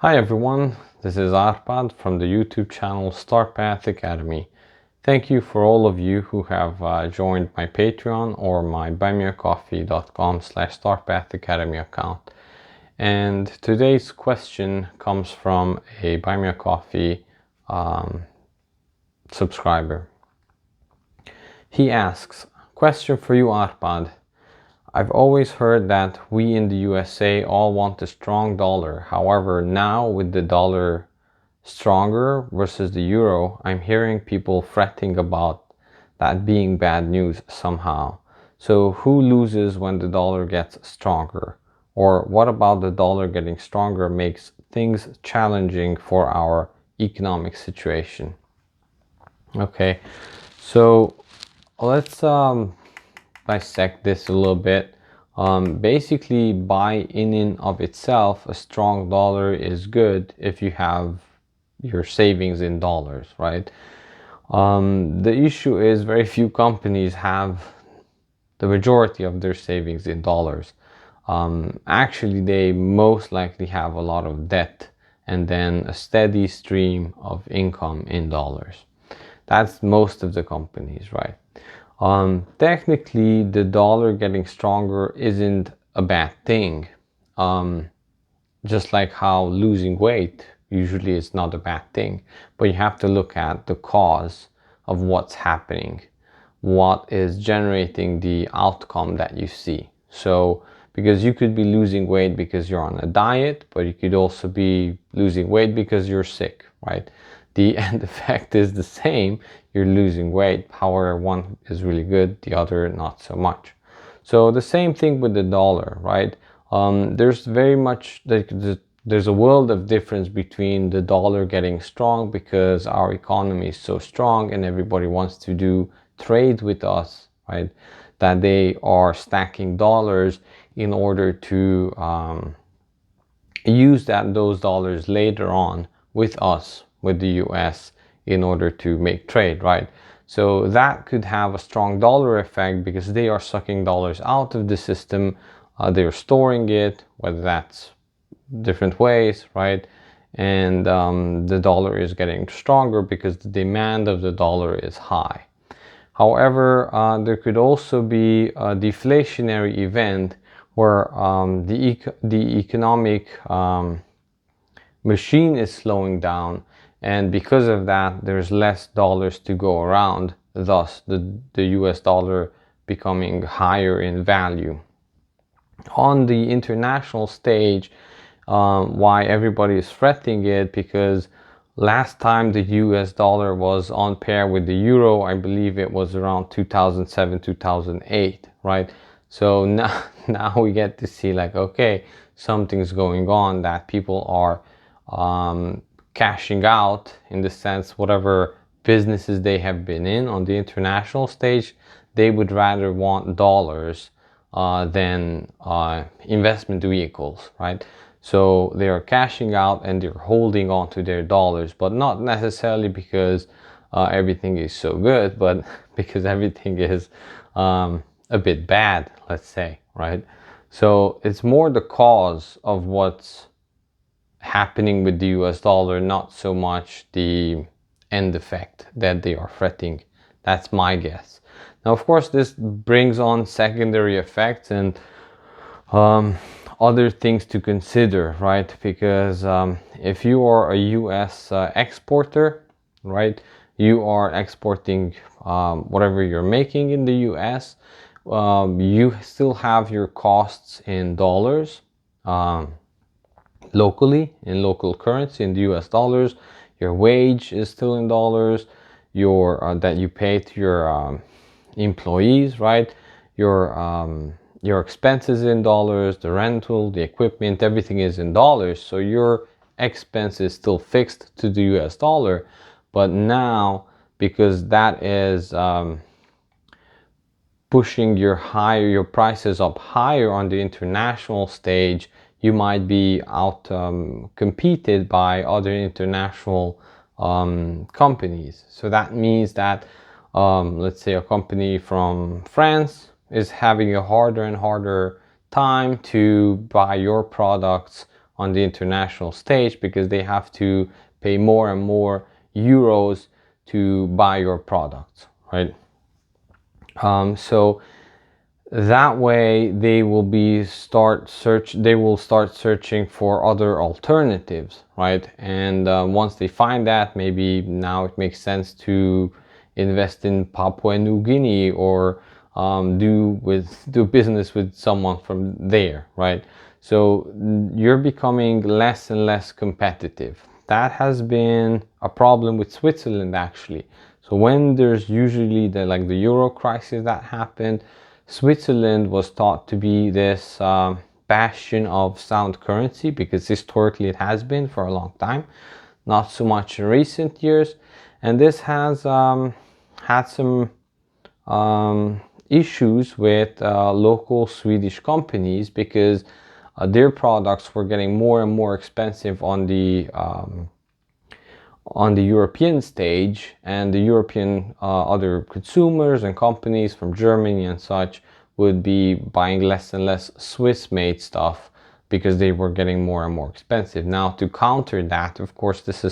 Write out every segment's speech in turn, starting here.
Hi everyone, this is Arpad from the YouTube channel StarPath Academy. Thank you for all of you who have joined my Patreon or my buymeacoffee.com/StarPath Academy account. And today's question comes from a Buy Me a Coffee subscriber. He asks, question for you Arpad. I've always heard that we in the USA all want a strong dollar. However, now with the dollar stronger versus the euro, I'm hearing people fretting about that being bad news somehow. So who loses when the dollar gets stronger? Or what about the dollar getting stronger makes things challenging for our economic situation? Okay, so let's dissect this a little bit. Basically, by in and of itself, a strong dollar is good if you have your savings in dollars, right? The issue is very few companies have the majority of their savings in dollars. Actually, they most likely have a lot of debt and then a steady stream of income in dollars. That's most of the companies, right? Technically, the dollar getting stronger isn't a bad thing. Just like how losing weight usually is not a bad thing, but you have to look at the cause of what's happening, what is generating the outcome that you see. So because you could be losing weight because you're on a diet, but you could also be losing weight because you're sick, right? The end effect is the same. You're losing weight. However, one is really good, the other not so much. So the same thing with the dollar, right? There's very much, there's a world of difference between the dollar getting strong because our economy is so strong and everybody wants to do trade with us, right? That they are stacking dollars in order to use those dollars later on with us, with the US, in order to make trade, right? So that could have a strong dollar effect because they are sucking dollars out of the system. They're storing it, whether that's different ways, right? And the dollar is getting stronger because the demand of the dollar is high. However, there could also be a deflationary event where the economic machine is slowing down, and because of that there's less dollars to go around, thus the US dollar becoming higher in value. On the international stage, why everybody is fretting it, because last time the US dollar was on pair with the euro, I believe it was around 2007 2008, right? So now we get to see like, okay, something's going on, that people are cashing out, in the sense whatever businesses they have been in on the international stage, they would rather want dollars than investment vehicles, right? So they are cashing out and they're holding on to their dollars, but not necessarily because everything is so good, but because everything is a bit bad, let's say, right? So it's more the cause of what's happening with the US dollar, not so much the end effect that they are fretting. That's my guess. Now, of course, this brings on secondary effects and other things to consider, right? Because if you are a US exporter, right, you are exporting whatever you're making in the US, you still have your costs in dollars, locally, in local currency, in the US dollars. Your wage is still in dollars, your that you pay to your employees, right? Your expenses in dollars, the rental, the equipment, everything is in dollars. So your expense is still fixed to the US dollar. But now, because that is pushing your prices up higher on the international stage, you might be out competed by other international companies. So that means that let's say a company from France is having a harder and harder time to buy your products on the international stage because they have to pay more and more euros to buy your products, right? So that way they will start searching for other alternatives, right? And once they find that, maybe now it makes sense to invest in Papua New Guinea or do business with someone from there, right? So you're becoming less and less competitive. That has been a problem with Switzerland, actually. So when there's usually the euro crisis that happened, Switzerland was thought to be this bastion of sound currency because historically it has been for a long time, not so much in recent years. And this has had some issues with local Swedish companies because their products were getting more and more expensive on the European stage, and the European other consumers and companies from Germany and such would be buying less and less Swiss-made stuff because they were getting more and more expensive. Now, to counter that, of course, this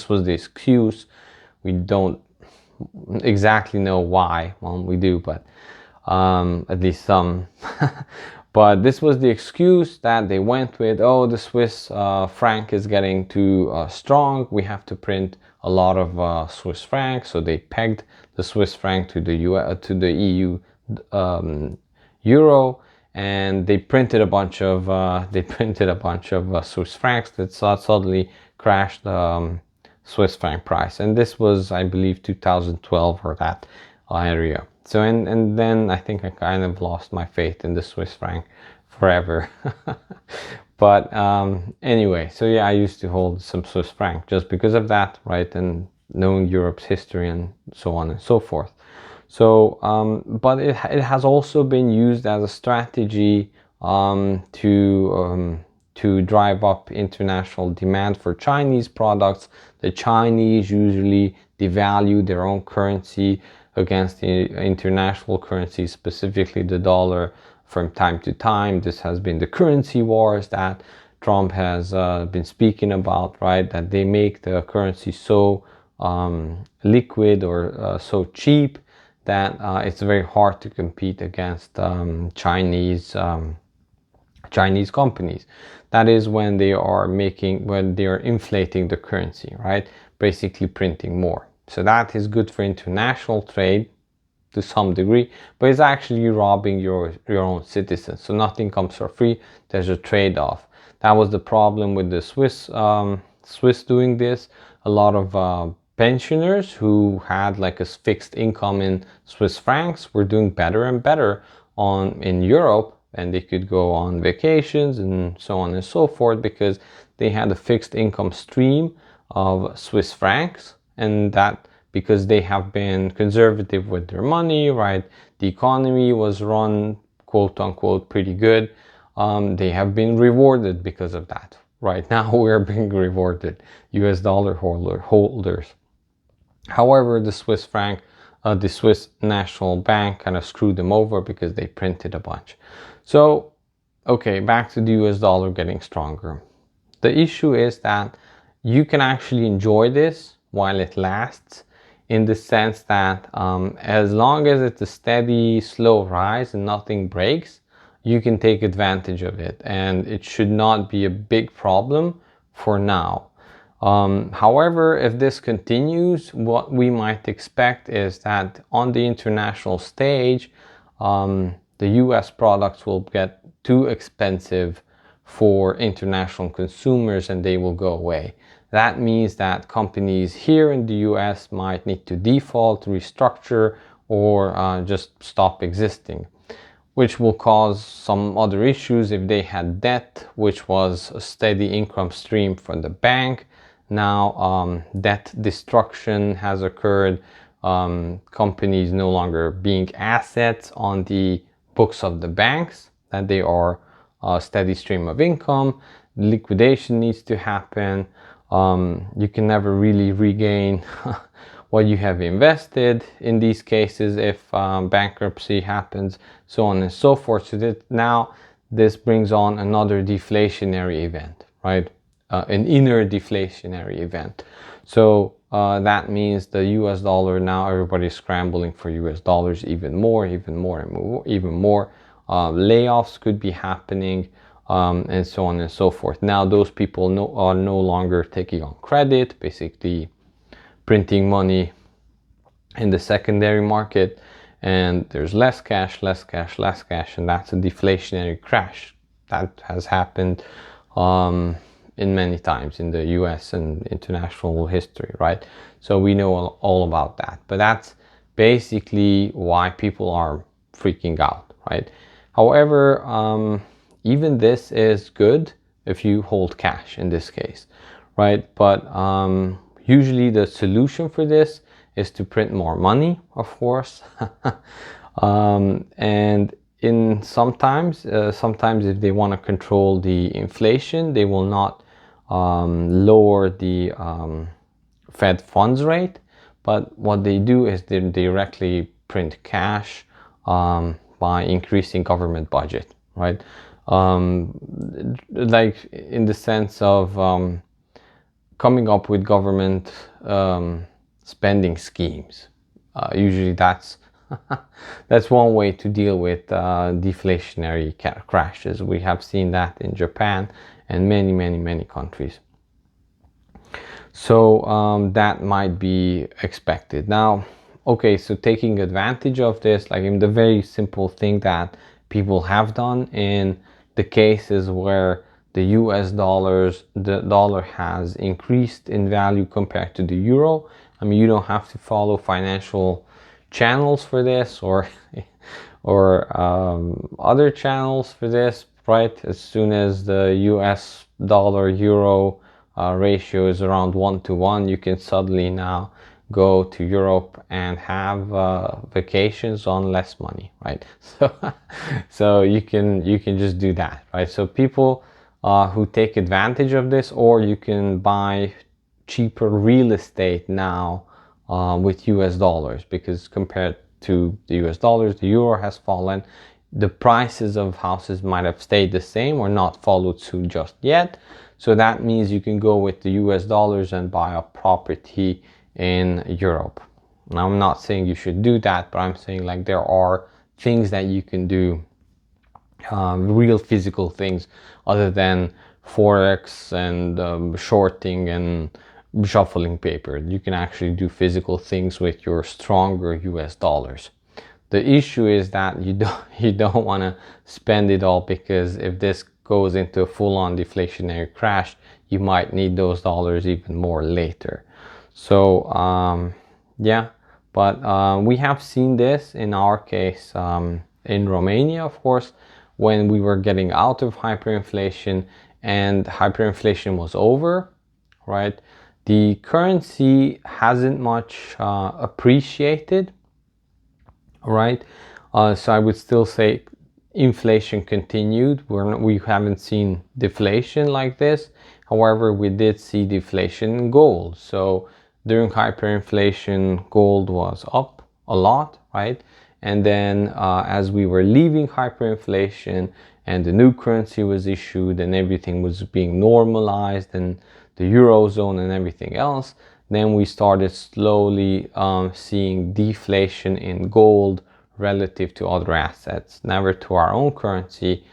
was the excuse. We don't exactly know why. Well, we do, but at least some. But this was the excuse that they went with. Oh, the Swiss franc is getting too strong. We have to print a lot of Swiss francs. So they pegged the Swiss franc to the EU euro, and they printed a bunch of Swiss francs that suddenly crashed the Swiss franc price. And this was, I believe, 2012 or that area. So and then I think I kind of lost my faith in the Swiss franc forever. But anyway, so yeah, I used to hold some Swiss franc just because of that, right? And knowing Europe's history and so on and so forth. So, but it has also been used as a strategy to drive up international demand for Chinese products. The Chinese usually devalue their own currency against the international currency, specifically the dollar, from time to time. This has been the currency wars that Trump has been speaking about, right? That they make the currency so liquid or so cheap that it's very hard to compete against Chinese companies. That is when they are inflating the currency, right? Basically printing more. So that is good for international trade to some degree, but it's actually robbing your own citizens. So nothing comes for free. There's a trade-off. That was the problem with the Swiss doing this. A lot of pensioners who had like a fixed income in Swiss francs were doing better and better in Europe, and they could go on vacations and so on and so forth because they had a fixed income stream of Swiss francs. And that because they have been conservative with their money, right? The economy was run, quote unquote, pretty good. They have been rewarded because of that. Right now we're being rewarded, US dollar holders. However, the Swiss franc, the Swiss National Bank kind of screwed them over because they printed a bunch. So, okay, back to the US dollar getting stronger. The issue is that you can actually enjoy this while it lasts, in the sense that as long as it's a steady, slow rise and nothing breaks, you can take advantage of it, and it should not be a big problem for now. However, if this continues, what we might expect is that on the international stage, the US products will get too expensive for international consumers and they will go away. That means that companies here in the US might need to default, restructure, or just stop existing, which will cause some other issues. If they had debt, which was a steady income stream from the bank, now debt destruction has occurred. Companies no longer being assets on the books of the banks, that they are a steady stream of income. Liquidation needs to happen. You can never really regain what you have invested in these cases if bankruptcy happens, so on and so forth. So that now this brings on another deflationary event, right? An inner deflationary event. So that means the US dollar, now everybody's scrambling for US dollars even more, even more, and more, even more. Layoffs could be happening, and so on and so forth. Now those people are no longer taking on credit, basically printing money in the secondary market, and there's less cash, less cash, less cash, and that's a deflationary crash. That has happened in many times in the US and international history, right? So we know all about that. But that's basically why people are freaking out, right? However, even this is good if you hold cash in this case, right? But usually the solution for this is to print more money, of course. And in sometimes if they want to control the inflation, they will not lower the Fed funds rate, but what they do is they directly print cash by increasing government budget, right? Like in the sense of coming up with government spending schemes. Usually that's that's one way to deal with deflationary crashes. We have seen that in Japan and many countries. So that might be expected. Now, okay, so taking advantage of this, like in the very simple thing that people have done in the cases where the the dollar has increased in value compared to the euro. I mean, you don't have to follow financial channels for this, or other channels for this, right? As soon as the US dollar euro ratio is around 1 to 1, you can suddenly now go to Europe and have vacations on less money, right? So you can just do that, right? So people who take advantage of this, or you can buy cheaper real estate now with US dollars, because compared to the US dollars, the euro has fallen. The prices of houses might have stayed the same or not followed suit just yet. So that means you can go with the US dollars and buy a property in Europe. Now, I'm not saying you should do that, but I'm saying like there are things that you can do, real physical things other than Forex and shorting and shuffling paper. You can actually do physical things with your stronger US dollars. The issue is that you don't want to spend it all, because if this goes into a full-on deflationary crash, you might need those dollars even more later. So yeah, but we have seen this in our case in Romania, of course, when we were getting out of hyperinflation and hyperinflation was over, right? The currency hasn't much appreciated, right? So I would still say inflation continued. We haven't seen deflation like this. However, we did see deflation in gold. So during hyperinflation, gold was up a lot, right? And then as we were leaving hyperinflation and the new currency was issued and everything was being normalized, and the Eurozone and everything else, then we started slowly seeing deflation in gold relative to other assets. Never to our own currency,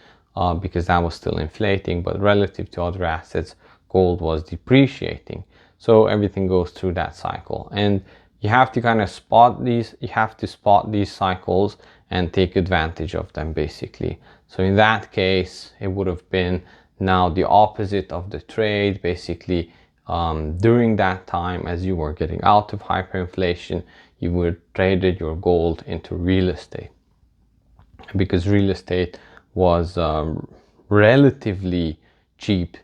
because that was still inflating, but relative to other assets, gold was depreciating. So everything goes through that cycle, and you have to kind of spot these. You have to spot these cycles and take advantage of them, basically. So in that case, it would have been now the opposite of the trade, basically. During that time, as you were getting out of hyperinflation, you would traded your gold into real estate, because real estate was relatively cheap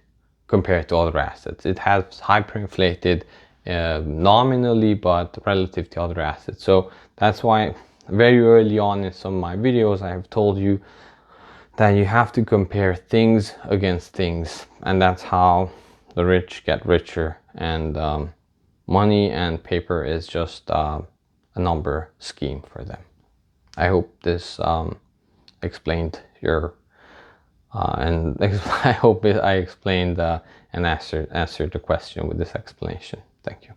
compared to other assets. It has hyperinflated nominally, but relative to other assets. So that's why very early on in some of my videos, I have told you that you have to compare things against things, and that's how the rich get richer, and money and paper is just a number scheme for them. I hope this explained your And I hope I explained and answered the question with this explanation. Thank you.